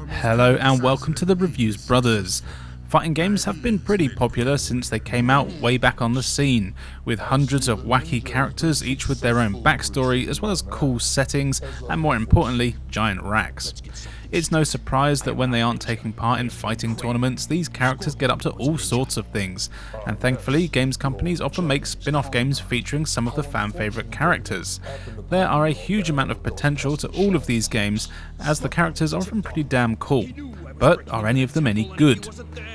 Hello and welcome to the Reviews Brothers. Fighting games have been pretty popular since they came out way back on the scene, with hundreds of wacky characters, each with their own backstory, as well as cool settings, and more importantly, giant racks. It's no surprise that when they aren't taking part in fighting tournaments, these characters get up to all sorts of things, and thankfully games companies often make spin-off games featuring some of the fan favourite characters. There are a huge amount of potential to all of these games, as the characters are often pretty damn cool. But are any of them any good?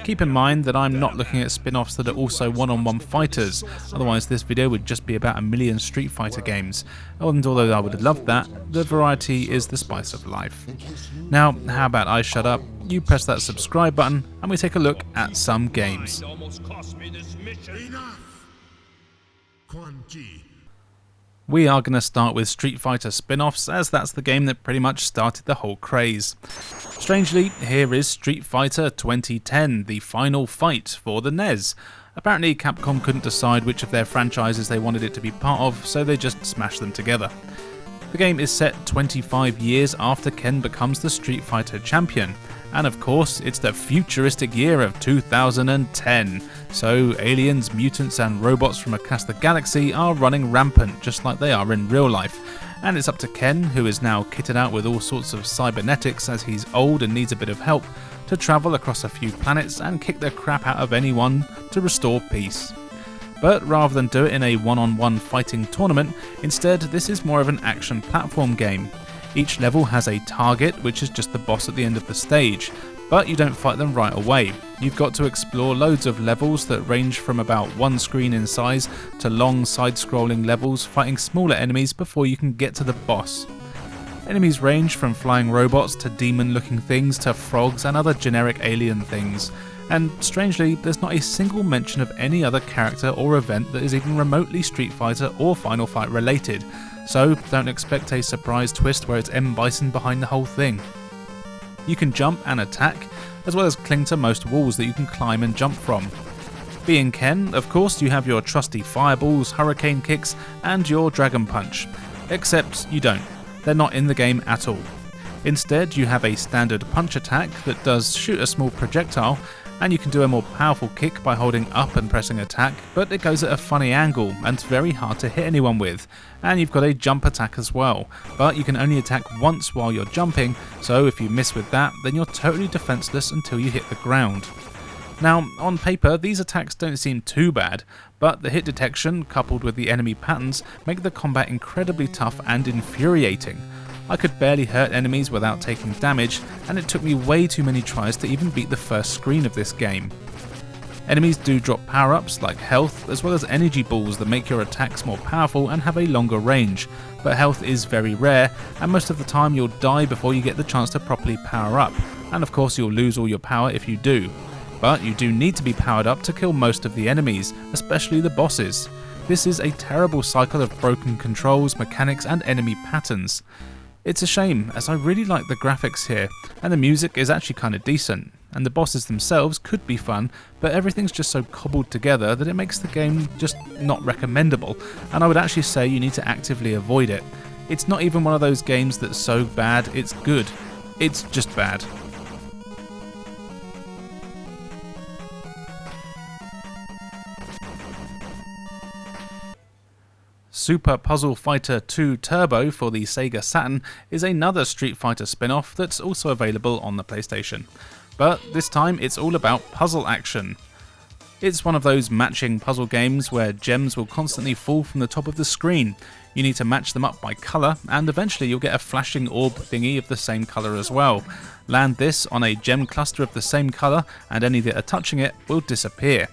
Keep in mind that I'm not looking at spin-offs that are also one-on-one fighters, otherwise this video would just be about a million Street Fighter games, and although I would have loved that, the variety is the spice of life. Now, how about I shut up, you press that subscribe button, and we take a look at some games. We are going to start with Street Fighter spin-offs, as that's the game that pretty much started the whole craze. Strangely, here is Street Fighter 2010, the final fight for the NES. Apparently Capcom couldn't decide which of their franchises they wanted it to be part of, so they just smashed them together. The game is set 25 years after Ken becomes the Street Fighter champion, and of course it's the futuristic year of 2010, so aliens, mutants and robots from across the galaxy are running rampant just like they are in real life, and it's up to Ken, who is now kitted out with all sorts of cybernetics as he's old and needs a bit of help, to travel across a few planets and kick the crap out of anyone to restore peace. But rather than do it in a one-on-one fighting tournament, instead this is more of an action platform game. Each level has a target, which is just the boss at the end of the stage, but you don't fight them right away. You've got to explore loads of levels that range from about one screen in size to long side-scrolling levels fighting smaller enemies before you can get to the boss. Enemies range from flying robots to demon-looking things to frogs and other generic alien things. And strangely, there's not a single mention of any other character or event that is even remotely Street Fighter or Final Fight related, so don't expect a surprise twist where it's M. Bison behind the whole thing. You can jump and attack, as well as cling to most walls that you can climb and jump from. Being Ken, of course, you have your trusty fireballs, hurricane kicks, and your dragon punch. Except you don't. They're not in the game at all. Instead, you have a standard punch attack that does shoot a small projectile, and you can do a more powerful kick by holding up and pressing attack, but it goes at a funny angle and it's very hard to hit anyone with. And you've got a jump attack as well, but you can only attack once while you're jumping, so if you miss with that, then you're totally defenseless until you hit the ground. Now, on paper, these attacks don't seem too bad, but the hit detection, coupled with the enemy patterns, make the combat incredibly tough and infuriating. I could barely hurt enemies without taking damage, and it took me way too many tries to even beat the first screen of this game. Enemies do drop power-ups like health, as well as energy balls that make your attacks more powerful and have a longer range, but health is very rare, and most of the time you'll die before you get the chance to properly power up, and of course you'll lose all your power if you do. But you do need to be powered up to kill most of the enemies, especially the bosses. This is a terrible cycle of broken controls, mechanics and enemy patterns. It's a shame, as I really like the graphics here, and the music is actually kinda decent, and the bosses themselves could be fun, but everything's just so cobbled together that it makes the game just not recommendable, and I would actually say you need to actively avoid it. It's not even one of those games that's so bad it's good. It's just bad. Super Puzzle Fighter 2 Turbo for the Sega Saturn is another Street Fighter spin-off that's also available on the PlayStation. But this time it's all about puzzle action. It's one of those matching puzzle games where gems will constantly fall from the top of the screen. You need to match them up by colour, and eventually you'll get a flashing orb thingy of the same colour as well. Land this on a gem cluster of the same colour, and any that are touching it will disappear.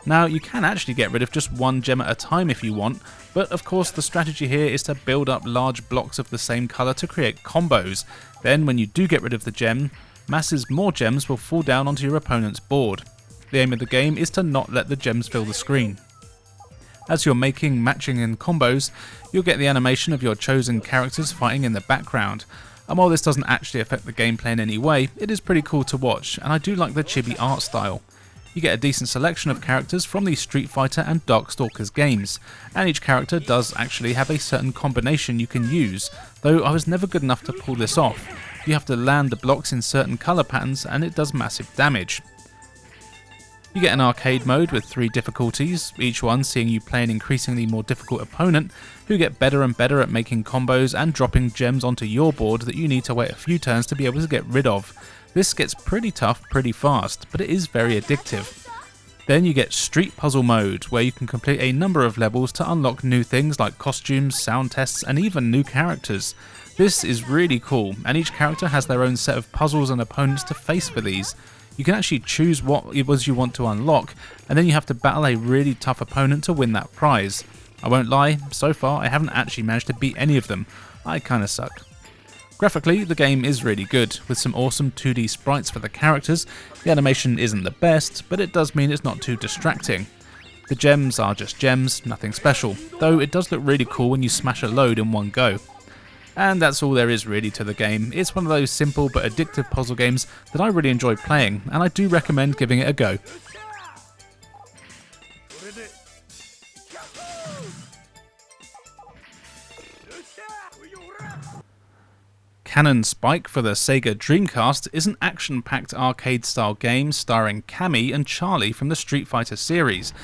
Now, you can actually get rid of just one gem at a time if you want, but of course the strategy here is to build up large blocks of the same colour to create combos. Then when you do get rid of the gem, masses more gems will fall down onto your opponent's board. The aim of the game is to not let the gems fill the screen. As you're making, matching and combos, you'll get the animation of your chosen characters fighting in the background. And while this doesn't actually affect the gameplay in any way, it is pretty cool to watch, and I do like the chibi art style. You get a decent selection of characters from the Street Fighter and Darkstalkers games, and each character does actually have a certain combination you can use, though I was never good enough to pull this off. You have to land the blocks in certain colour patterns and it does massive damage. You get an arcade mode with 3 difficulties, each one seeing you play an increasingly more difficult opponent who get better and better at making combos and dropping gems onto your board that you need to wait a few turns to be able to get rid of. This gets pretty tough pretty fast, but it is very addictive. Then you get Street Puzzle mode, where you can complete a number of levels to unlock new things like costumes, sound tests, and even new characters. This is really cool, and each character has their own set of puzzles and opponents to face for these. You can actually choose what it was you want to unlock, and then you have to battle a really tough opponent to win that prize. I won't lie, so far I haven't actually managed to beat any of them. I kinda suck. Graphically, the game is really good, with some awesome 2D sprites for the characters. The animation isn't the best, but it does mean it's not too distracting. The gems are just gems, nothing special, though it does look really cool when you smash a load in one go. And that's all there is really to the game. It's one of those simple but addictive puzzle games that I really enjoy playing, and I do recommend giving it a go. Cannon Spike for the Sega Dreamcast is an action-packed arcade-style game starring Cammy and Charlie from the Street Fighter series.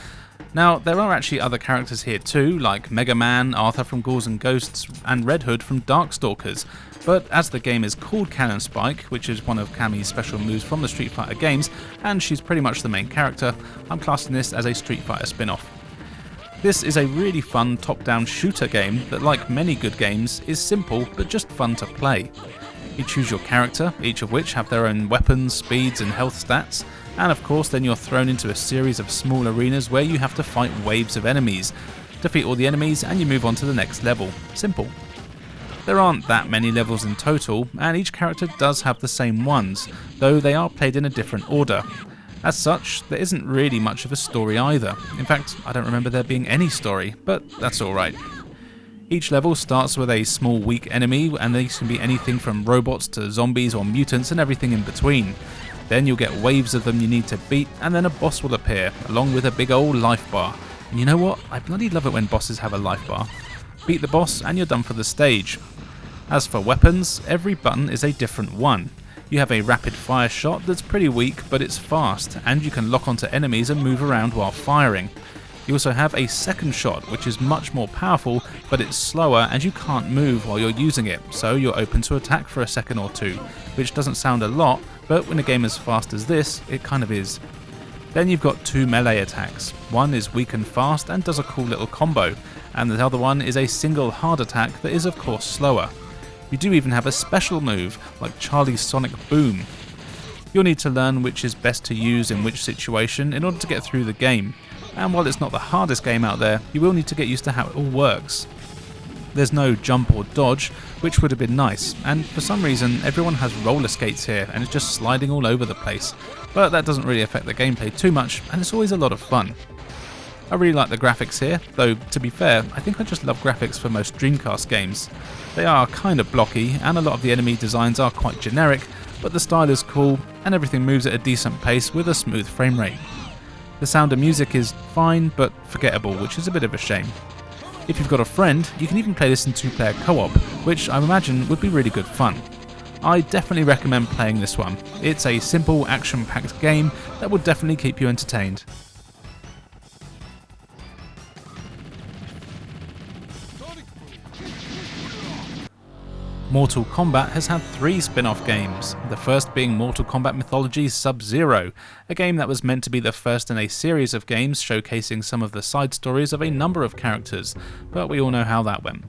Now, there are actually other characters here too, like Mega Man, Arthur from Ghouls and Ghosts, and Red Hood from Darkstalkers, but as the game is called Cannon Spike, which is one of Cammy's special moves from the Street Fighter games, and she's pretty much the main character, I'm classing this as a Street Fighter spin-off. This is a really fun top-down shooter game that, like many good games, is simple but just fun to play. You choose your character, each of which have their own weapons, speeds and health stats, and of course then you're thrown into a series of small arenas where you have to fight waves of enemies. Defeat all the enemies and you move on to the next level. Simple. There aren't that many levels in total, and each character does have the same ones, though they are played in a different order. As such, there isn't really much of a story either. In fact, I don't remember there being any story, but that's alright. Each level starts with a small weak enemy, and these can be anything from robots to zombies or mutants and everything in between. Then you'll get waves of them you need to beat, and then a boss will appear, along with a big old life bar. And you know what? I bloody love it when bosses have a life bar. Beat the boss and you're done for the stage. As for weapons, every button is a different one. You have a rapid fire shot that's pretty weak, but it's fast, and you can lock onto enemies and move around while firing. You also have a second shot, which is much more powerful, but it's slower and you can't move while you're using it, so you're open to attack for a second or two, which doesn't sound a lot, but in a game as fast as this, it kind of is. Then you've got 2 melee attacks. One is weak and fast and does a cool little combo, and the other one is a single hard attack that is of course slower. You do even have a special move, like Charlie's Sonic Boom. You'll need to learn which is best to use in which situation in order to get through the game, and while it's not the hardest game out there, you will need to get used to how it all works. There's no jump or dodge, which would have been nice, and for some reason everyone has roller skates here and it's just sliding all over the place, but that doesn't really affect the gameplay too much, and it's always a lot of fun. I really like the graphics here, though to be fair, I think I just love graphics for most Dreamcast games. They are kind of blocky, and a lot of the enemy designs are quite generic, but the style is cool, and everything moves at a decent pace with a smooth frame rate. The sound and music is fine, but forgettable, which is a bit of a shame. If you've got a friend, you can even play this in 2-player co-op, which I imagine would be really good fun. I definitely recommend playing this one. It's a simple, action-packed game that will definitely keep you entertained. Mortal Kombat has had 3 spin-off games, the first being Mortal Kombat Mythologies Sub-Zero, a game that was meant to be the first in a series of games showcasing some of the side stories of a number of characters, but we all know how that went.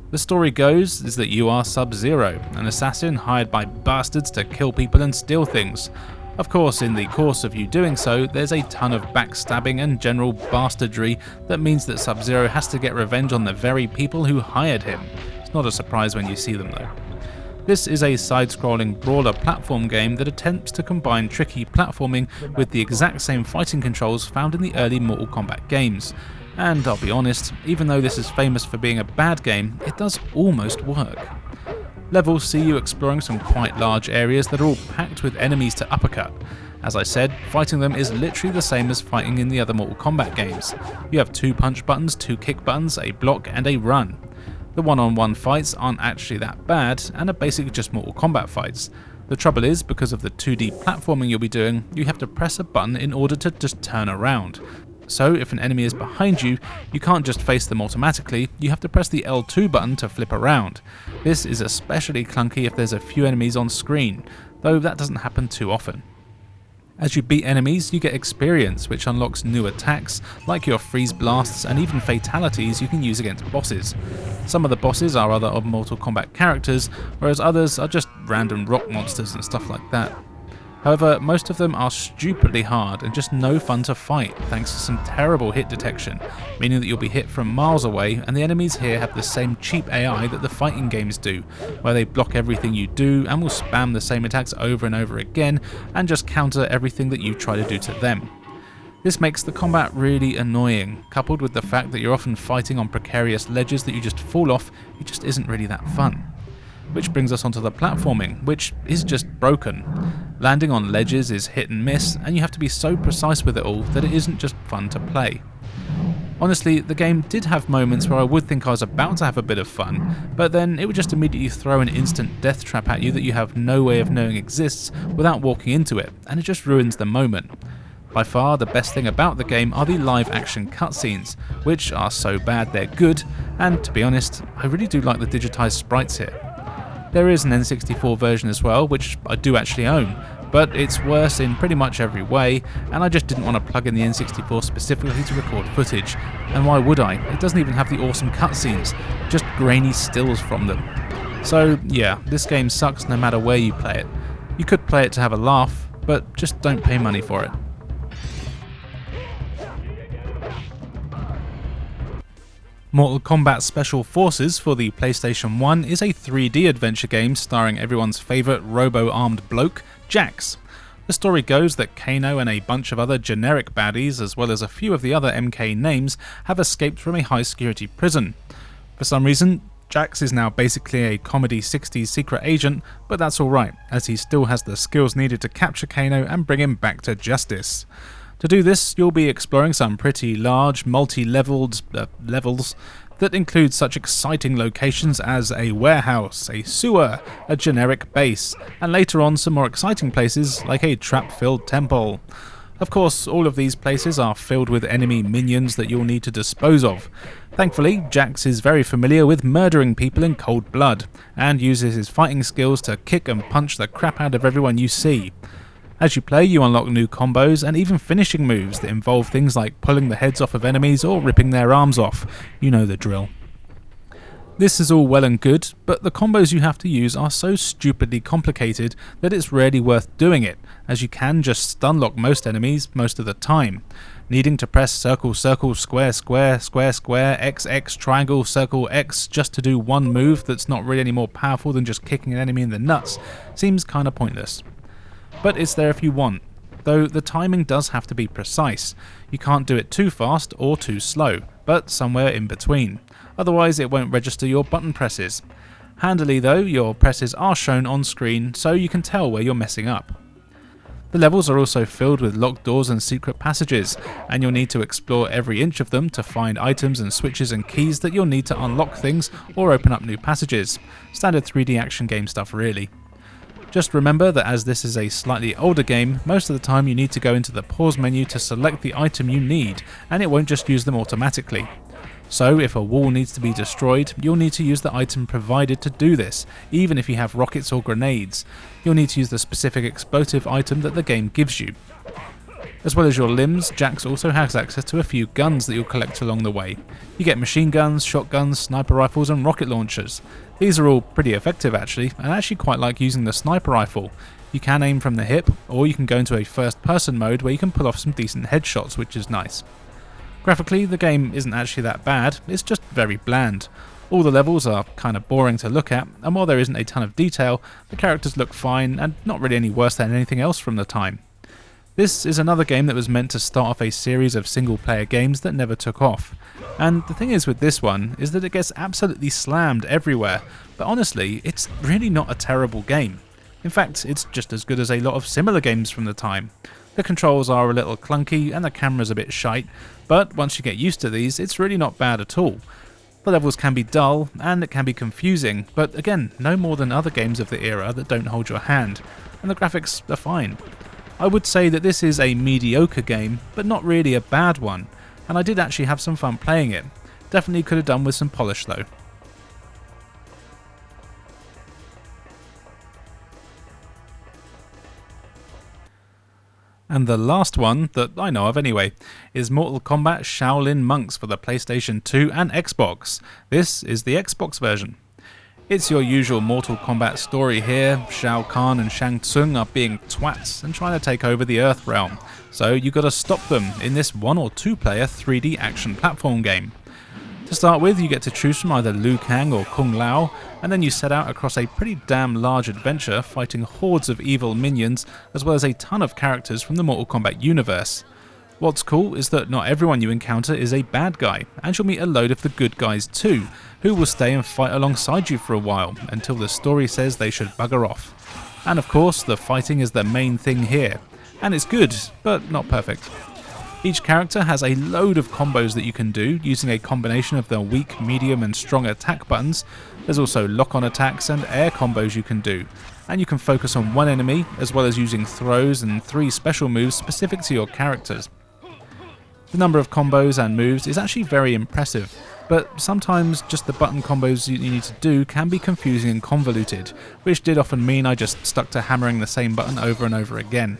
The story goes is that you are Sub-Zero, an assassin hired by bastards to kill people and steal things. Of course, in the course of you doing so, there's a ton of backstabbing and general bastardry that means that Sub-Zero has to get revenge on the very people who hired him. Not a surprise when you see them though. This is a side-scrolling brawler platform game that attempts to combine tricky platforming with the exact same fighting controls found in the early Mortal Kombat games. And I'll be honest, even though this is famous for being a bad game, it does almost work. Levels see you exploring some quite large areas that are all packed with enemies to uppercut. As I said, fighting them is literally the same as fighting in the other Mortal Kombat games. You have 2 punch buttons, 2 kick buttons, a block and a run. The one-on-one fights aren't actually that bad and are basically just Mortal Kombat fights. The trouble is, because of the 2D platforming you'll be doing, you have to press a button in order to just turn around. So if an enemy is behind you, you can't just face them automatically, you have to press the L2 button to flip around. This is especially clunky if there's a few enemies on screen, though that doesn't happen too often. As you beat enemies, you get experience, which unlocks new attacks, like your freeze blasts and even fatalities you can use against bosses. Some of the bosses are other Mortal Kombat characters, whereas others are just random rock monsters and stuff like that. However, most of them are stupidly hard and just no fun to fight, thanks to some terrible hit detection, meaning that you'll be hit from miles away, and the enemies here have the same cheap AI that the fighting games do, where they block everything you do and will spam the same attacks over and over again and just counter everything that you try to do to them. This makes the combat really annoying, coupled with the fact that you're often fighting on precarious ledges that you just fall off. It just isn't really that fun. Which brings us onto the platforming, which is just broken. Landing on ledges is hit and miss, and you have to be so precise with it all that it isn't just fun to play. Honestly, the game did have moments where I would think I was about to have a bit of fun, but then it would just immediately throw an instant death trap at you that you have no way of knowing exists without walking into it, and it just ruins the moment. By far, the best thing about the game are the live action cutscenes, which are so bad they're good, and to be honest, I really do like the digitized sprites here. There is an N64 version as well, which I do actually own, but it's worse in pretty much every way, and I just didn't want to plug in the N64 specifically to record footage. And why would I? It doesn't even have the awesome cutscenes, just grainy stills from them. So yeah, this game sucks no matter where you play it. You could play it to have a laugh, but just don't pay money for it. Mortal Kombat Special Forces for the PlayStation 1 is a 3D adventure game starring everyone's favourite robo-armed bloke, Jax. The story goes that Kano and a bunch of other generic baddies, as well as a few of the other MK names, have escaped from a high-security prison. For some reason, Jax is now basically a comedy 60s secret agent, but that's alright, as he still has the skills needed to capture Kano and bring him back to justice. To do this, you'll be exploring some pretty large, multi-leveled levels that include such exciting locations as a warehouse, a sewer, a generic base, and later on some more exciting places like a trap-filled temple. Of course, all of these places are filled with enemy minions that you'll need to dispose of. Thankfully, Jax is very familiar with murdering people in cold blood, and uses his fighting skills to kick and punch the crap out of everyone you see. As you play, you unlock new combos and even finishing moves that involve things like pulling the heads off of enemies or ripping their arms off. You know the drill. This is all well and good, but the combos you have to use are so stupidly complicated that it's rarely worth doing it, as you can just stun lock most enemies most of the time. Needing to press circle, circle, square, square, square, square, X, X, triangle, circle, X just to do one move that's not really any more powerful than just kicking an enemy in the nuts seems kinda pointless. But it's there if you want, though the timing does have to be precise. You can't do it too fast or too slow, but somewhere in between. Otherwise it won't register your button presses. Handily though, your presses are shown on screen so you can tell where you're messing up. The levels are also filled with locked doors and secret passages, and you'll need to explore every inch of them to find items and switches and keys that you'll need to unlock things or open up new passages. Standard 3D action game stuff really. Just remember that as this is a slightly older game, most of the time you need to go into the pause menu to select the item you need, and it won't just use them automatically. So if a wall needs to be destroyed, you'll need to use the item provided to do this, even if you have rockets or grenades. You'll need to use the specific explosive item that the game gives you. As well as your limbs, Jax also has access to a few guns that you'll collect along the way. You get machine guns, shotguns, sniper rifles and rocket launchers. These are all pretty effective actually, and I actually quite like using the sniper rifle. You can aim from the hip, or you can go into a first person mode where you can pull off some decent headshots, which is nice. Graphically, the game isn't actually that bad, it's just very bland. All the levels are kind of boring to look at, and while there isn't a ton of detail, the characters look fine and not really any worse than anything else from the time. This is another game that was meant to start off a series of single-player games that never took off. And the thing is with this one is that it gets absolutely slammed everywhere, but honestly, it's really not a terrible game. In fact, it's just as good as a lot of similar games from the time. The controls are a little clunky and the camera's a bit shite, but once you get used to these, it's really not bad at all. The levels can be dull, and it can be confusing, but again, no more than other games of the era that don't hold your hand, and the graphics are fine. I would say that this is a mediocre game, but not really a bad one, and I did actually have some fun playing it. Definitely could have done with some polish though. And the last one, that I know of anyway, is Mortal Kombat Shaolin Monks for the PlayStation 2 and Xbox. This is the Xbox version. It's your usual Mortal Kombat story here. Shao Kahn and Shang Tsung are being twats and trying to take over the Earth realm, so you gotta stop them in this 1 or 2 player 3D action platform game. To start with, you get to choose from either Liu Kang or Kung Lao, and then you set out across a pretty damn large adventure fighting hordes of evil minions, as well as a ton of characters from the Mortal Kombat universe. What's cool is that not everyone you encounter is a bad guy, and you'll meet a load of the good guys too, who will stay and fight alongside you for a while, until the story says they should bugger off. And of course, the fighting is the main thing here, and it's good, but not perfect. Each character has a load of combos that you can do using a combination of the weak, medium and strong attack buttons. There's also lock-on attacks and air combos you can do, and you can focus on one enemy as well as using throws and 3 special moves specific to your characters. The number of combos and moves is actually very impressive, but sometimes just the button combos you need to do can be confusing and convoluted, which did often mean I just stuck to hammering the same button over and over again.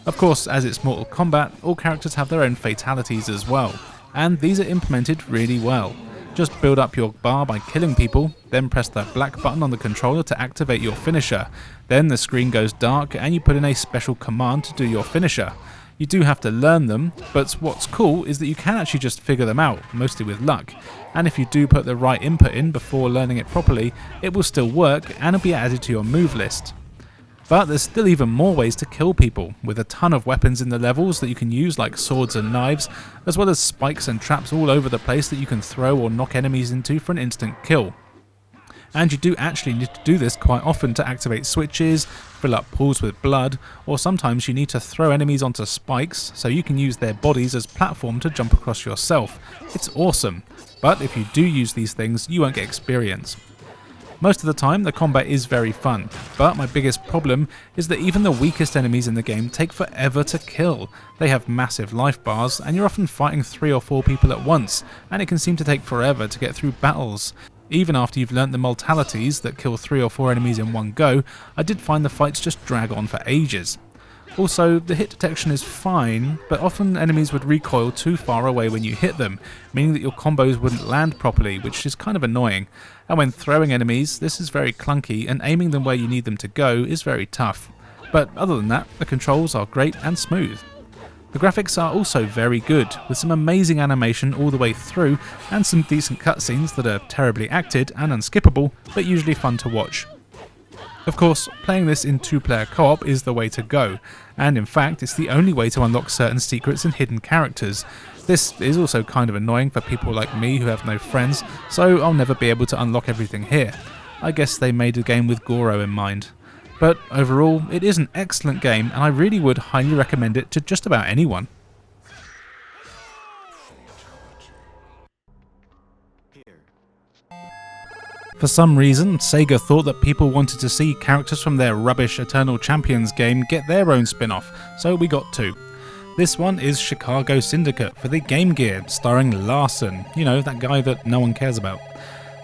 Of course, as it's Mortal Kombat, all characters have their own fatalities as well, and these are implemented really well. Just build up your bar by killing people, then press the black button on the controller to activate your finisher. Then the screen goes dark and you put in a special command to do your finisher. You do have to learn them, but what's cool is that you can actually just figure them out, mostly with luck. And if you do put the right input in before learning it properly, it will still work and it'll be added to your move list. But there's still even more ways to kill people, with a ton of weapons in the levels that you can use like swords and knives, as well as spikes and traps all over the place that you can throw or knock enemies into for an instant kill. And you do actually need to do this quite often to activate switches, fill up pools with blood, or sometimes you need to throw enemies onto spikes so you can use their bodies as platform to jump across yourself. It's awesome, but if you do use these things you won't get experience. Most of the time the combat is very fun, but my biggest problem is that even the weakest enemies in the game take forever to kill. They have massive life bars and you're often fighting 3 or 4 people at once, and it can seem to take forever to get through battles. Even after you've learnt the multalities that kill 3 or 4 enemies in one go, I did find the fights just drag on for ages. Also, the hit detection is fine, but often enemies would recoil too far away when you hit them, meaning that your combos wouldn't land properly, which is kind of annoying. And when throwing enemies, this is very clunky, and aiming them where you need them to go is very tough. But other than that, the controls are great and smooth. The graphics are also very good, with some amazing animation all the way through, and some decent cutscenes that are terribly acted and unskippable, but usually fun to watch. Of course, playing this in 2-player co-op is the way to go, and in fact it's the only way to unlock certain secrets and hidden characters. This is also kind of annoying for people like me who have no friends, so I'll never be able to unlock everything here. I guess they made a game with Goro in mind. But overall, it is an excellent game, and I really would highly recommend it to just about anyone. For some reason, Sega thought that people wanted to see characters from their rubbish Eternal Champions game get their own spin-off, so we got 2. This one is Chicago Syndicate for the Game Gear, starring Larson, you know, that guy that no one cares about.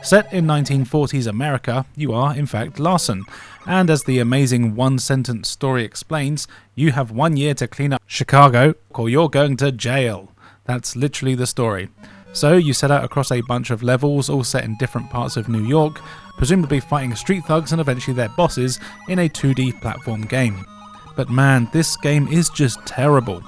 Set in 1940s America, you are in fact Larson, and as the amazing one-sentence story explains, you have 1 year to clean up Chicago or you're going to jail. That's literally the story. So you set out across a bunch of levels, all set in different parts of New York, presumably fighting street thugs and eventually their bosses in a 2D platform game. But man, this game is just terrible.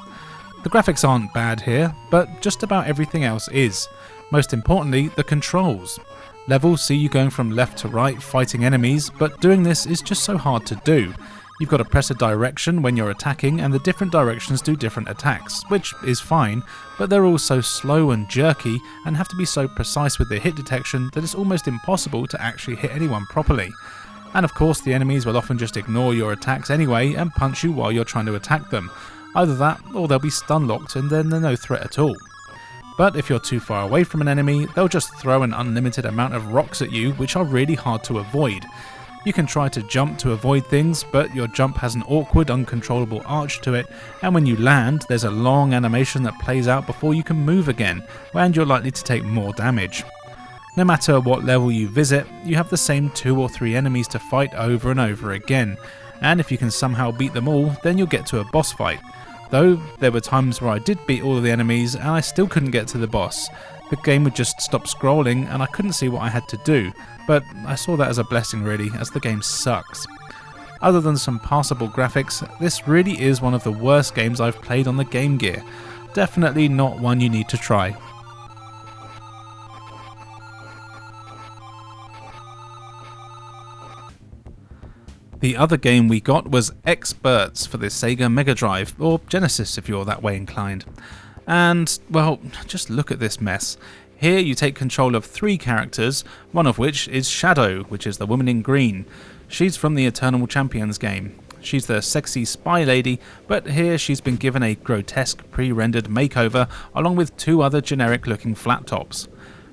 The graphics aren't bad here, but just about everything else is. Most importantly, the controls. Levels see you going from left to right fighting enemies, but doing this is just so hard to do. You've got to press a direction when you're attacking, and the different directions do different attacks, which is fine, but they're all so slow and jerky and have to be so precise with their hit detection that it's almost impossible to actually hit anyone properly. And of course the enemies will often just ignore your attacks anyway and punch you while you're trying to attack them. Either that, or they'll be stun locked and then they're no threat at all. But if you're too far away from an enemy, they'll just throw an unlimited amount of rocks at you, which are really hard to avoid. You can try to jump to avoid things, but your jump has an awkward, uncontrollable arch to it, and when you land, there's a long animation that plays out before you can move again, and you're likely to take more damage. No matter what level you visit, you have the same 2 or 3 enemies to fight over and over again, and if you can somehow beat them all, then you'll get to a boss fight. Though, there were times where I did beat all of the enemies and I still couldn't get to the boss. The game would just stop scrolling and I couldn't see what I had to do, but I saw that as a blessing really, as the game sucks. Other than some passable graphics, this really is one of the worst games I've played on the Game Gear. Definitely not one you need to try. The other game we got was X-Perts for the Sega Mega Drive, or Genesis if you're that way inclined. And, well, just look at this mess. Here you take control of 3 characters, one of which is Shadow, which is the woman in green. She's from the Eternal Champions game. She's the sexy spy lady, but here she's been given a grotesque pre-rendered makeover along with 2 other generic looking flat tops.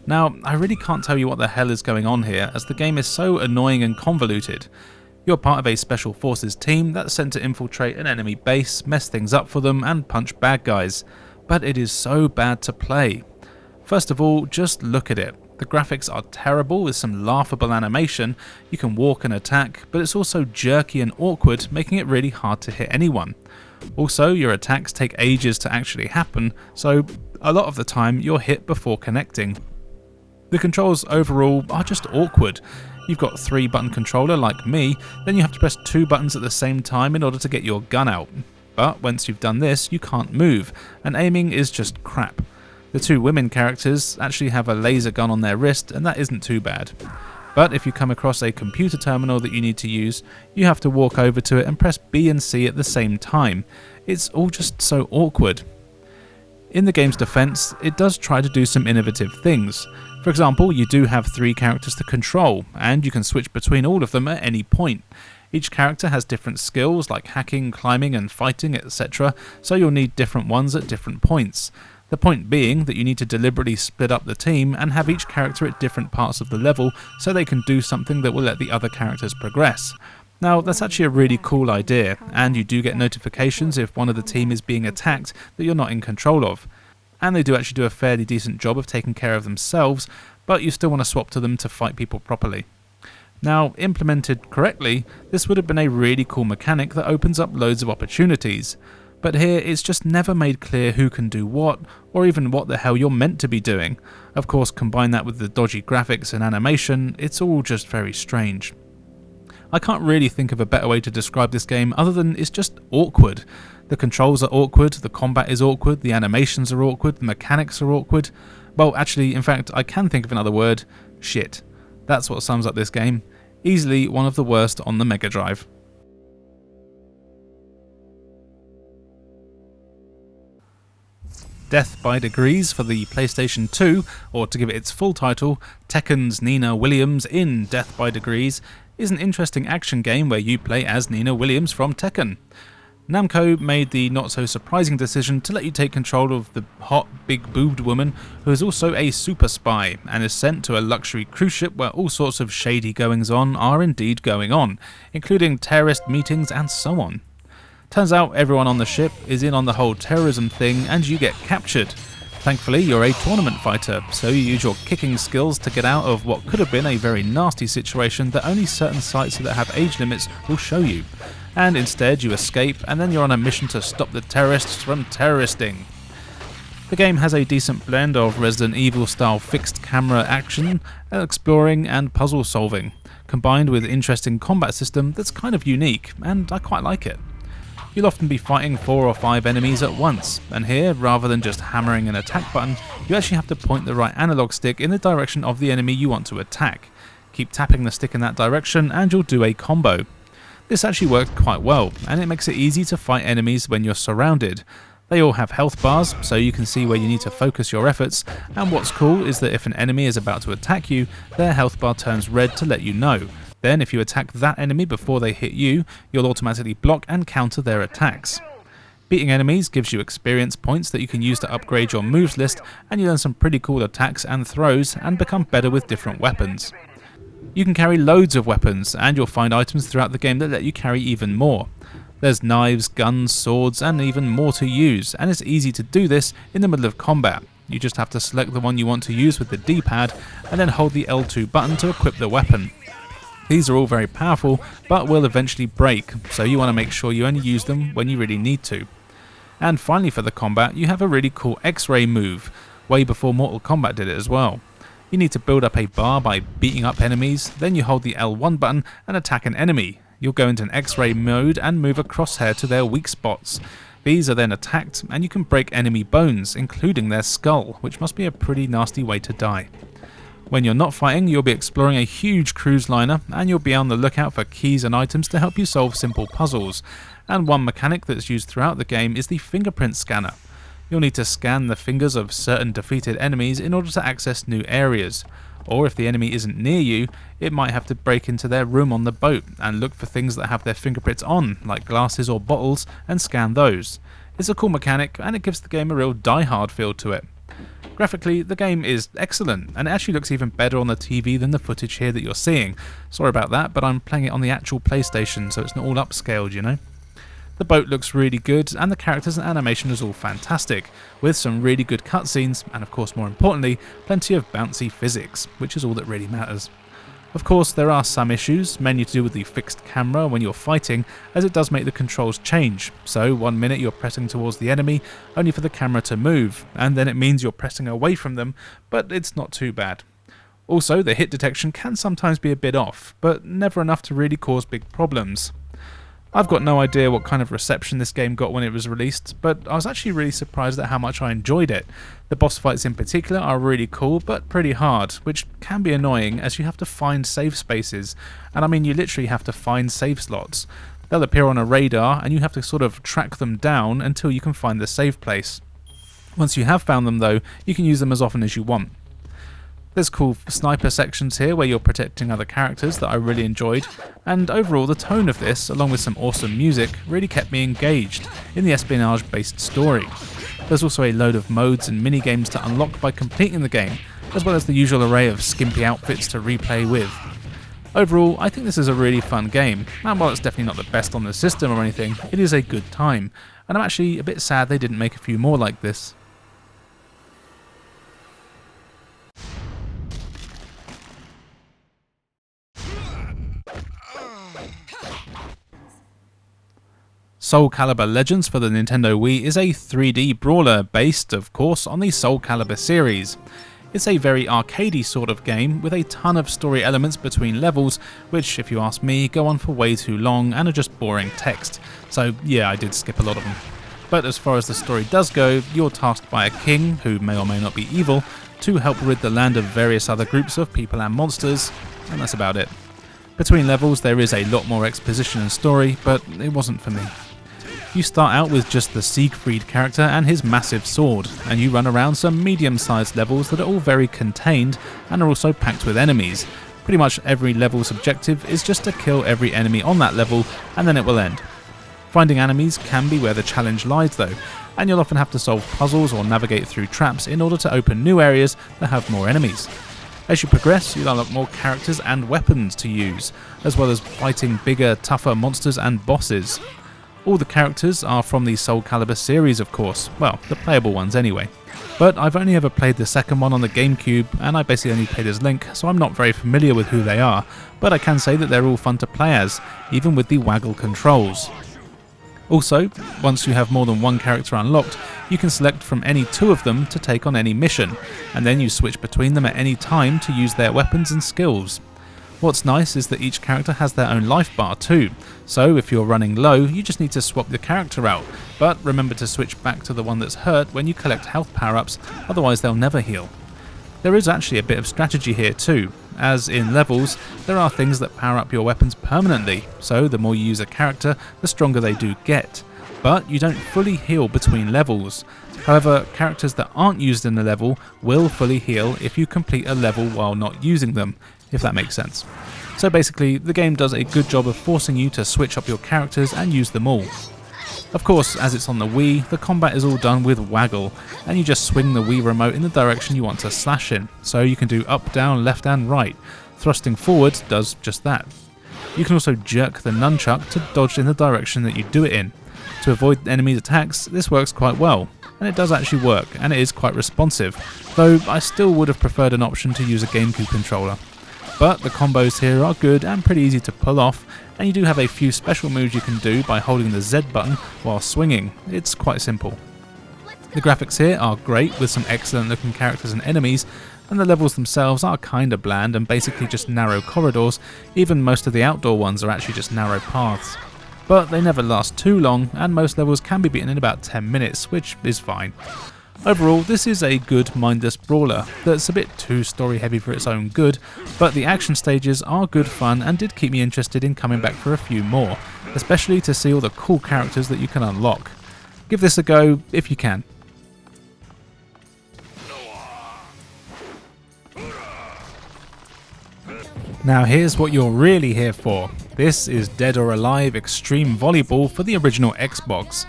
Now, I really can't tell you what the hell is going on here, as the game is so annoying and convoluted. You're part of a special forces team that's sent to infiltrate an enemy base, mess things up for them and punch bad guys. But it is so bad to play. First of all, just look at it. The graphics are terrible with some laughable animation. You can walk and attack, but it's also jerky and awkward, making it really hard to hit anyone. Also, your attacks take ages to actually happen, so a lot of the time you're hit before connecting. The controls overall are just awkward. You've got 3-button controller like me, then you have to press 2 buttons at the same time in order to get your gun out. But once you've done this, you can't move, and aiming is just crap. The 2 women characters actually have a laser gun on their wrist, and that isn't too bad. But if you come across a computer terminal that you need to use, you have to walk over to it and press B and C at the same time. It's all just so awkward. In the game's defense, it does try to do some innovative things. For example, you do have 3 characters to control, and you can switch between all of them at any point. Each character has different skills like hacking, climbing and fighting, etc., so you'll need different ones at different points. The point being that you need to deliberately split up the team and have each character at different parts of the level so they can do something that will let the other characters progress. Now, that's actually a really cool idea, and you do get notifications if one of the team is being attacked that you're not in control of. And they do actually do a fairly decent job of taking care of themselves, but you still want to swap to them to fight people properly. Now, implemented correctly, this would have been a really cool mechanic that opens up loads of opportunities. But here, it's just never made clear who can do what, or even what the hell you're meant to be doing. Of course, combine that with the dodgy graphics and animation, it's all just very strange. I can't really think of a better way to describe this game other than it's just awkward. The controls are awkward, the combat is awkward, the animations are awkward, the mechanics are awkward. Well, actually, in fact, I can think of another word: shit. That's what sums up this game. Easily one of the worst on the Mega Drive. Death by Degrees for the PlayStation 2, or to give it its full title, Tekken's Nina Williams in Death by Degrees, is an interesting action game where you play as Nina Williams from Tekken. Namco made the not-so-surprising decision to let you take control of the hot, big-boobed woman who is also a super spy and is sent to a luxury cruise ship where all sorts of shady goings-on are indeed going on, including terrorist meetings and so on. Turns out everyone on the ship is in on the whole terrorism thing and you get captured. Thankfully, you're a tournament fighter, so you use your kicking skills to get out of what could have been a very nasty situation that only certain sites that have age limits will show you. And instead you escape, and then you're on a mission to stop the terrorists from terroristing. The game has a decent blend of Resident Evil style fixed camera action, exploring and puzzle solving, combined with an interesting combat system that's kind of unique, and I quite like it. You'll often be fighting 4 or 5 enemies at once, and here, rather than just hammering an attack button, you actually have to point the right analog stick in the direction of the enemy you want to attack. Keep tapping the stick in that direction and you'll do a combo. This actually worked quite well, and it makes it easy to fight enemies when you're surrounded. They all have health bars, so you can see where you need to focus your efforts, and what's cool is that if an enemy is about to attack you, their health bar turns red to let you know. Then if you attack that enemy before they hit you, you'll automatically block and counter their attacks. Beating enemies gives you experience points that you can use to upgrade your moves list, and you learn some pretty cool attacks and throws and become better with different weapons. You can carry loads of weapons, and you'll find items throughout the game that let you carry even more. There's knives, guns, swords, and even more to use, and it's easy to do this in the middle of combat. You just have to select the one you want to use with the D-pad, and then hold the L2 button to equip the weapon. These are all very powerful, but will eventually break, so you want to make sure you only use them when you really need to. And finally for the combat, you have a really cool X-ray move, way before Mortal Kombat did it as well. You need to build up a bar by beating up enemies, then you hold the L1 button and attack an enemy. You'll go into an X-ray mode and move a crosshair to their weak spots. These are then attacked, and you can break enemy bones, including their skull, which must be a pretty nasty way to die. When you're not fighting, you'll be exploring a huge cruise liner, and you'll be on the lookout for keys and items to help you solve simple puzzles. And one mechanic that's used throughout the game is the fingerprint scanner. You'll need to scan the fingers of certain defeated enemies in order to access new areas. Or if the enemy isn't near you, it might have to break into their room on the boat and look for things that have their fingerprints on, like glasses or bottles, and scan those. It's a cool mechanic, and it gives the game a real die-hard feel to it. Graphically, the game is excellent, and it actually looks even better on the TV than the footage here that you're seeing. Sorry about that, but I'm playing it on the actual PlayStation, so it's not all upscaled, you know. The boat looks really good, and the characters and animation is all fantastic, with some really good cutscenes, and of course more importantly, plenty of bouncy physics, which is all that really matters. Of course there are some issues, mainly to do with the fixed camera when you're fighting, as it does make the controls change. So 1 minute you're pressing towards the enemy, only for the camera to move, and then it means you're pressing away from them, but it's not too bad. Also, the hit detection can sometimes be a bit off, but never enough to really cause big problems. I've got no idea what kind of reception this game got when it was released, but I was actually really surprised at how much I enjoyed it. The boss fights in particular are really cool, but pretty hard, which can be annoying as you have to find save spaces, and I mean you literally have to find save slots. They'll appear on a radar, and you have to sort of track them down until you can find the save place. Once you have found them though, you can use them as often as you want. There's cool sniper sections here where you're protecting other characters that I really enjoyed, and overall the tone of this, along with some awesome music, really kept me engaged in the espionage-based story. There's also a load of modes and mini-games to unlock by completing the game, as well as the usual array of skimpy outfits to replay with. Overall, I think this is a really fun game, and while it's definitely not the best on the system or anything, it is a good time, and I'm actually a bit sad they didn't make a few more like this. Soul Calibur Legends for the Nintendo Wii is a 3D brawler based, of course, on the Soul Calibur series. It's a very arcadey sort of game with a ton of story elements between levels, which, if you ask me, go on for way too long and are just boring text. So yeah, I did skip a lot of them. But as far as the story does go, you're tasked by a king, who may or may not be evil, to help rid the land of various other groups of people and monsters, and that's about it. Between levels there is a lot more exposition and story, but it wasn't for me. You start out with just the Siegfried character and his massive sword, and you run around some medium-sized levels that are all very contained and are also packed with enemies. Pretty much every level's objective is just to kill every enemy on that level, and then it will end. Finding enemies can be where the challenge lies though, and you'll often have to solve puzzles or navigate through traps in order to open new areas that have more enemies. As you progress, you'll unlock more characters and weapons to use, as well as fighting bigger, tougher monsters and bosses. All the characters are from the Soul Calibur series, of course, well, the playable ones anyway. But I've only ever played the second one on the GameCube, and I basically only played as Link, so I'm not very familiar with who they are, but I can say that they're all fun to play as, even with the waggle controls. Also, once you have more than one character unlocked, you can select from any two of them to take on any mission, and then you switch between them at any time to use their weapons and skills. What's nice is that each character has their own life bar too, so if you're running low you just need to swap the character out, but remember to switch back to the one that's hurt when you collect health power-ups, otherwise they'll never heal. There is actually a bit of strategy here too, as in levels there are things that power up your weapons permanently, so the more you use a character the stronger they do get, but you don't fully heal between levels. However, characters that aren't used in a level will fully heal if you complete a level while not using them, if that makes sense. So basically, the game does a good job of forcing you to switch up your characters and use them all. Of course, as it's on the Wii, the combat is all done with waggle, and you just swing the Wii remote in the direction you want to slash in, so you can do up, down, left and right. Thrusting forward does just that. You can also jerk the nunchuck to dodge in the direction that you do it in. To avoid enemies' attacks, this works quite well, and it does actually work, and it is quite responsive, though I still would have preferred an option to use a GameCube controller. But the combos here are good and pretty easy to pull off, and you do have a few special moves you can do by holding the Z button while swinging. It's quite simple. The graphics here are great, with some excellent looking characters and enemies, and the levels themselves are kinda bland and basically just narrow corridors. Even most of the outdoor ones are actually just narrow paths. But they never last too long, and most levels can be beaten in about 10 minutes, which is fine. Overall, this is a good mindless brawler that's a bit too story heavy for its own good, but the action stages are good fun and did keep me interested in coming back for a few more, especially to see all the cool characters that you can unlock. Give this a go if you can. Now here's what you're really here for. This is Dead or Alive Xtreme Volleyball for the original Xbox.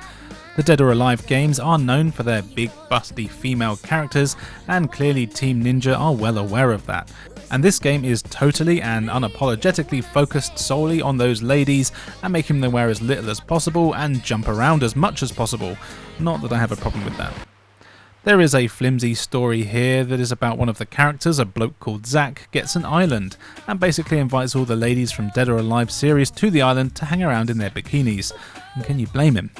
The Dead or Alive games are known for their big busty female characters, and clearly Team Ninja are well aware of that. And this game is totally and unapologetically focused solely on those ladies and making them wear as little as possible and jump around as much as possible. Not that I have a problem with that. There is a flimsy story here that is about one of the characters, a bloke called Zack, gets an island and basically invites all the ladies from Dead or Alive series to the island to hang around in their bikinis. And can you blame him?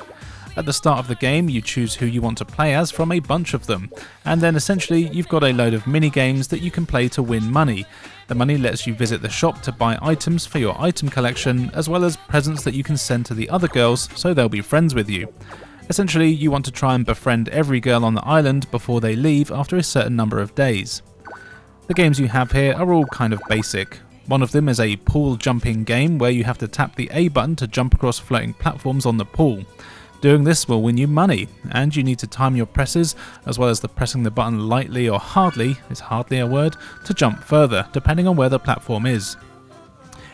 At the start of the game, you choose who you want to play as from a bunch of them, and then essentially you've got a load of mini games that you can play to win money. The money lets you visit the shop to buy items for your item collection, as well as presents that you can send to the other girls so they'll be friends with you. Essentially, you want to try and befriend every girl on the island before they leave after a certain number of days. The games you have here are all kind of basic. One of them is a pool jumping game where you have to tap the A button to jump across floating platforms on the pool. Doing this will win you money, and you need to time your presses, as well as pressing the button lightly or hardly, is hardly a word, to jump further, depending on where the platform is.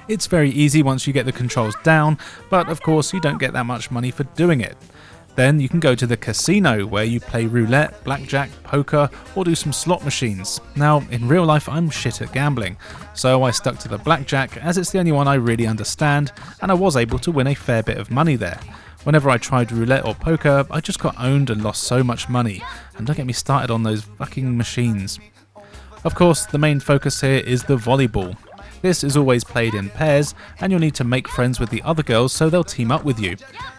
It's very easy once you get the controls down, but of course you don't get that much money for doing it. Then you can go to the casino, where you play roulette, blackjack, poker, or do some slot machines. Now, in real life I'm shit at gambling, so I stuck to the blackjack as it's the only one I really understand, and I was able to win a fair bit of money there. Whenever I tried roulette or poker, I just got owned and lost so much money, and don't get me started on those fucking machines. Of course, the main focus here is the volleyball. This is always played in pairs, and you'll need to make friends with the other girls so they'll team up with you.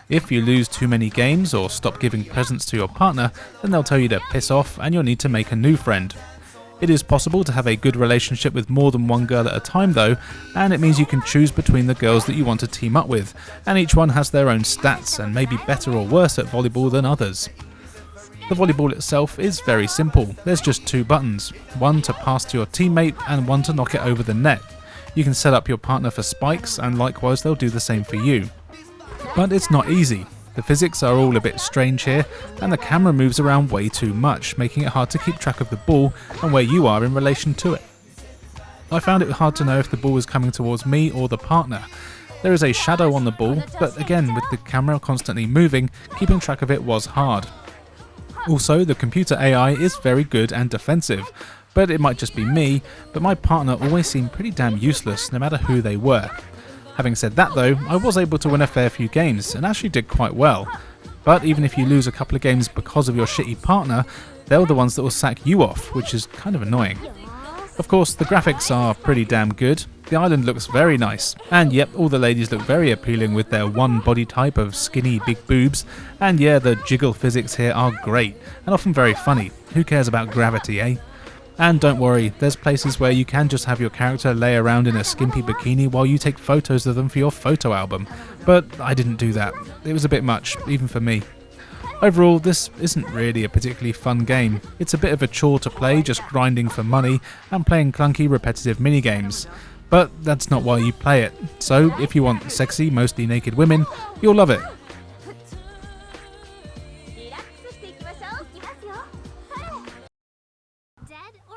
If you lose too many games or stop giving presents to your partner, then they'll tell you to piss off and you'll need to make a new friend. It is possible to have a good relationship with more than one girl at a time though, and it means you can choose between the girls that you want to team up with, and each one has their own stats and may be better or worse at volleyball than others. The volleyball itself is very simple. There's just two buttons, one to pass to your teammate and one to knock it over the net. You can set up your partner for spikes, and likewise they'll do the same for you. But it's not easy. The physics are all a bit strange here, and the camera moves around way too much, making it hard to keep track of the ball and where you are in relation to it. I found it hard to know if the ball was coming towards me or the partner. There is a shadow on the ball, but again, with the camera constantly moving, keeping track of it was hard. Also, the computer AI is very good and defensive, but it might just be me, but my partner always seemed pretty damn useless no matter who they were. Having said that though, I was able to win a fair few games and actually did quite well. But even if you lose a couple of games because of your shitty partner, they're the ones that will sack you off, which is kind of annoying. Of course, the graphics are pretty damn good. The island looks very nice, and yep, all the ladies look very appealing with their one body type of skinny big boobs, and yeah, the jiggle physics here are great, and often very funny. Who cares about gravity, eh? And don't worry, there's places where you can just have your character lay around in a skimpy bikini while you take photos of them for your photo album, but I didn't do that. It was a bit much, even for me. Overall, this isn't really a particularly fun game. It's a bit of a chore to play, just grinding for money and playing clunky repetitive minigames. But that's not why you play it, so if you want sexy, mostly naked women, you'll love it.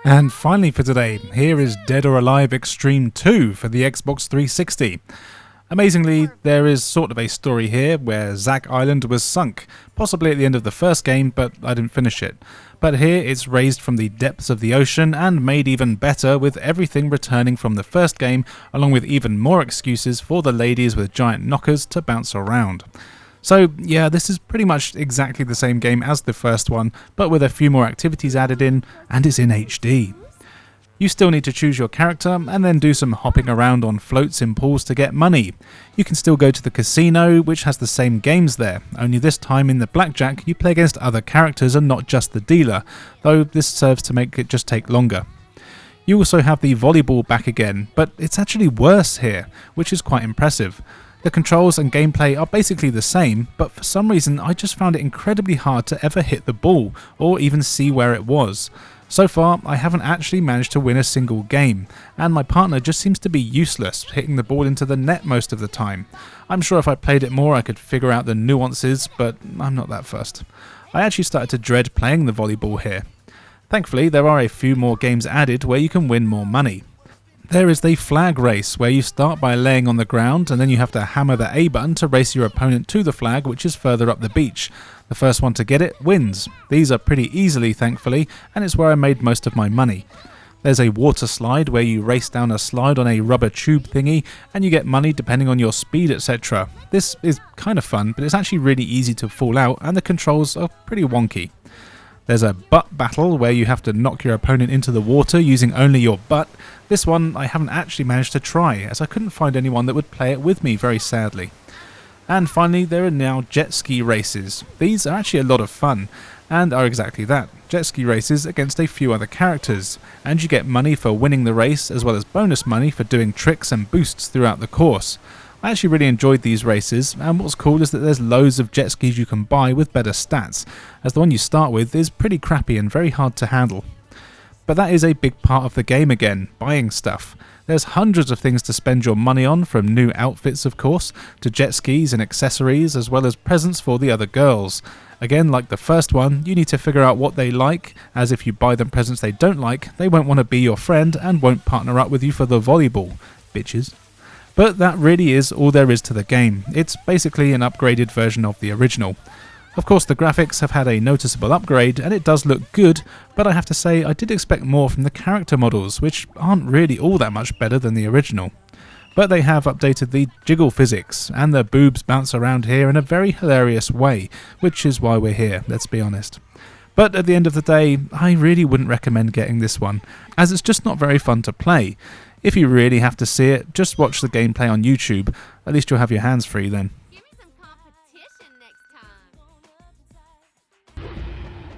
And finally for today, here is Dead or Alive Xtreme 2 for the Xbox 360. Amazingly, there is sort of a story here where Zack Island was sunk, possibly at the end of the first game, but I didn't finish it. But here it's raised from the depths of the ocean and made even better with everything returning from the first game, along with even more excuses for the ladies with giant knockers to bounce around. So yeah, this is pretty much exactly the same game as the first one, but with a few more activities added in, and it's in HD. You still need to choose your character and then do some hopping around on floats in pools to get money. You can still go to the casino, which has the same games there, only this time in the blackjack you play against other characters and not just the dealer, though this serves to make it just take longer. You also have the volleyball back again, but it's actually worse here, which is quite impressive. The controls and gameplay are basically the same, but for some reason I just found it incredibly hard to ever hit the ball, or even see where it was. So far, I haven't actually managed to win a single game, and my partner just seems to be useless, hitting the ball into the net most of the time. I'm sure if I played it more I could figure out the nuances, but I'm not that fussed. I actually started to dread playing the volleyball here. Thankfully, there are a few more games added where you can win more money. There is the flag race, where you start by laying on the ground and then you have to hammer the A button to race your opponent to the flag, which is further up the beach. The first one to get it wins. These are pretty easily, thankfully, and it's where I made most of my money. There's a water slide where you race down a slide on a rubber tube thingy and you get money depending on your speed, etc. This is kind of fun, but it's actually really easy to fall out and the controls are pretty wonky. There's a butt battle where you have to knock your opponent into the water using only your butt. This one I haven't actually managed to try, as I couldn't find anyone that would play it with me, very sadly. And finally, there are now jet ski races. These are actually a lot of fun, and are exactly that, jet ski races against a few other characters, and you get money for winning the race as well as bonus money for doing tricks and boosts throughout the course. I actually really enjoyed these races, and what's cool is that there's loads of jet skis you can buy with better stats, as the one you start with is pretty crappy and very hard to handle. But that is a big part of the game again, buying stuff. There's hundreds of things to spend your money on, from new outfits of course, to jet skis and accessories, as well as presents for the other girls. Again, like the first one, you need to figure out what they like, as if you buy them presents they don't like, they won't want to be your friend and won't partner up with you for the volleyball. Bitches. But that really is all there is to the game. It's basically an upgraded version of the original. Of course, the graphics have had a noticeable upgrade and it does look good, but I have to say I did expect more from the character models, which aren't really all that much better than the original. But they have updated the jiggle physics, and the boobs bounce around here in a very hilarious way, which is why we're here, let's be honest. But at the end of the day, I really wouldn't recommend getting this one, as it's just not very fun to play. If you really have to see it, just watch the gameplay on YouTube, at least you'll have your hands free then.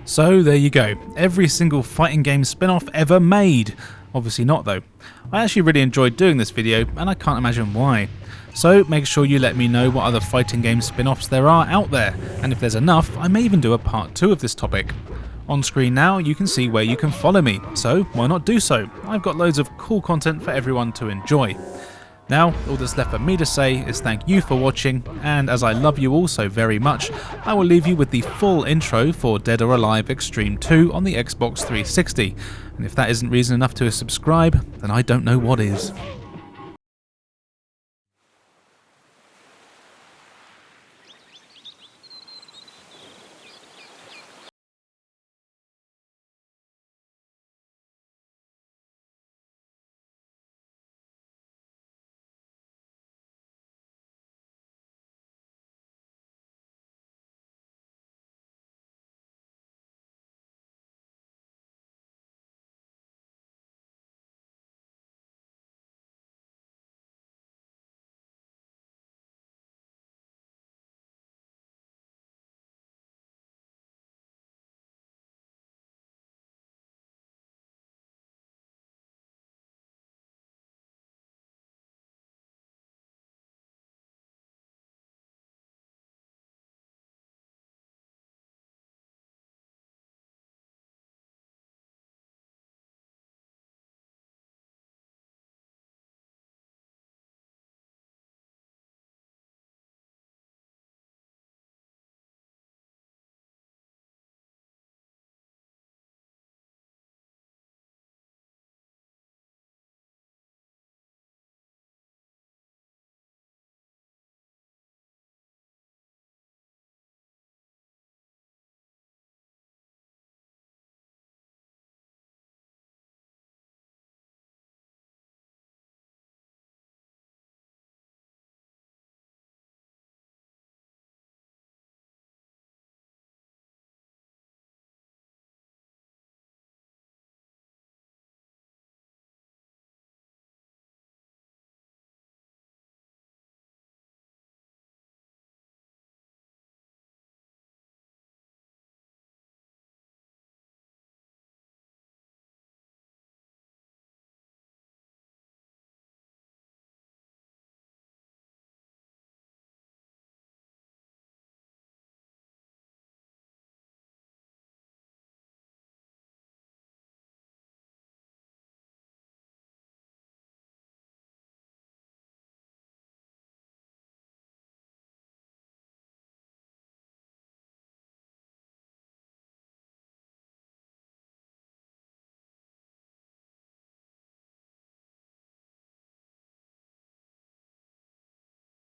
So there you go, every single fighting game spin-off ever made. Obviously not though. I actually really enjoyed doing this video and I can't imagine why. So make sure you let me know what other fighting game spin-offs there are out there, and if there's enough I may even do a part 2 of this topic. On screen now you can see where you can follow me, so why not do so? I've got loads of cool content for everyone to enjoy. Now, all that's left for me to say is thank you for watching, and as I love you all so very much, I will leave you with the full intro for Dead or Alive Xtreme 2 on the Xbox 360, and if that isn't reason enough to subscribe, then I don't know what is.